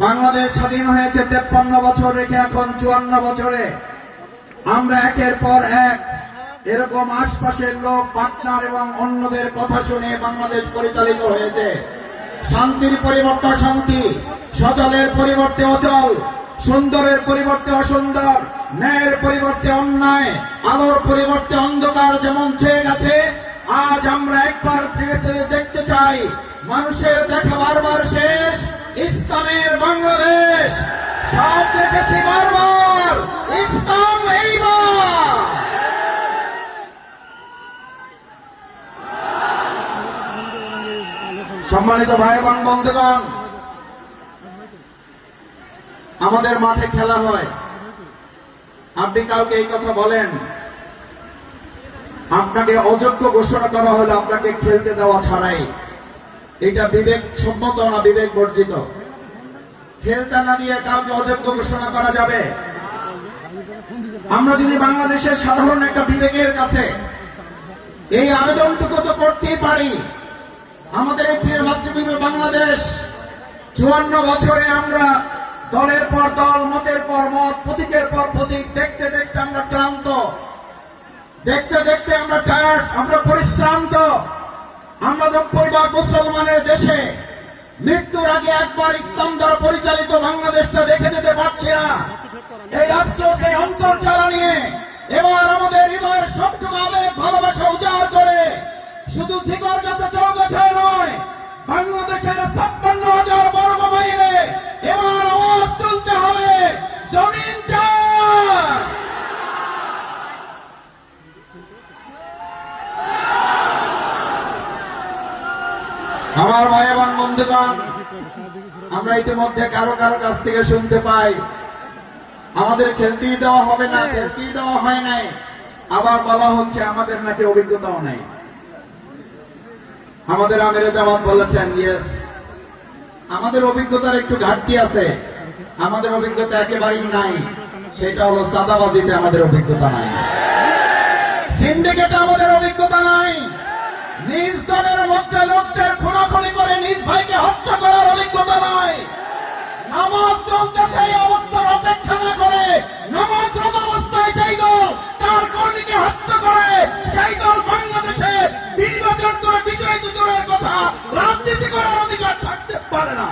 বাংলাদেশ স্বাধীন হয়েছে 53 বছর রেখে এখন 54 বছরে আমরা একের পর এক এরকম আশপাশের লোক, পার্টনার এবং অন্যদের কথা শুনে বাংলাদেশ পরিচালিত হয়েছে। শান্তির পরিবর্তে অশান্তি, সচলের পরিবর্তে অচল, সুন্দরের পরিবর্তে অসুন্দর, ন্যায়ের পরিবর্তে অন্যায়, আলোর পরিবর্তে অন্ধকার যেমন ছেয়ে গেছে, আজ আমরা একবার দেখতে চাই মানুষের দেখা বারবার শেষ, ইসলামের বাংলাদেশ। সব দেখেছি বারবার, ইসলাম এইবার। সম্মানিত ভাই এবং বন্ধুগণ, আমাদের মাঠে খেলা হয়, আপনি কাউকে এই কথা বলেন, আপনাকে অযোগ্য ঘোষণা করা হলে আপনাকে খেলতে দেওয়া ছাড়াই, এটা বিবেক সম্মত না বিবেক বর্জিত? খেলতে না দিয়ে কাউকে অযোগ্য ঘোষণা করা যাবে? আমরা যদি বাংলাদেশের সাধারণ একটা বিবেকের কাছে এই আবেদনটুকু তো করতেই পারি, আমাদের এই প্রিয় মাতৃভূমি বাংলাদেশ 54 বছরে আমরা দলের পর দল, মতের পর মত, প্রতীকের পর প্রতীক দেখতে দেখতে আমরা ক্লান্ত, দেখতে দেখতে আমরা টায়ার্ড, আমরা পরিশ্রান্ত। আমরা 90 ভাগ মুসলমানের দেশে মৃত্যুর আগে একবার ইসলাম দ্বারা পরিচালিত বাংলাদেশটা দেখে যেতে পারছি না। এই আফসোস, এই অন্তর্জালা নিয়ে এবার আমাদের হৃদয়ের সবটুকু আবেগ, ভালোবাসা উজাড় করে শুধু শিকড় গাছে চৌগাছায় নয়, বাংলাদেশের 56,000 বর্গ মাইলে এবার আওয়াজ তুলতে হবে, জমিন চাই। আমার ভাই এবং বন্ধুগণ, আমরা ইতিমধ্যে কারো কারো কাছ থেকে শুনতে পাই আমাদের খেলতেই দেওয়া হবে না, খেলতেই দেওয়া হয় নাই, আবার বলা হচ্ছে আমাদের নাকি অভিজ্ঞতাও নাই। আমাদের আমিরে জামাত বলেছেন, ইয়েস, আমাদের অভিজ্ঞতার একটু ঘাটতি আছে, আমাদের অভিজ্ঞতা একেবারেই নাই। সেটা হলো চাঁদাবাজিতে আমাদের অভিজ্ঞতা নাই, সিন্ডিকেটে আমাদের অভিজ্ঞতা নাই, নিজ দলের মধ্যে লোকদের খুনাখুনি করে নিজ ভাইকে হত্যা করার অভিজ্ঞতা নাই, নামাজ চলতেছে এই অবস্থার অপেক্ষা না করে নামাজরত অবস্থায় যেই দল তার কর্মীকে হত্যা করে, সেই দল বাংলাদেশে নির্বাচন করে বিজয়ী দূরের কথা রাজনীতি করার অধিকার থাকতে পারে না।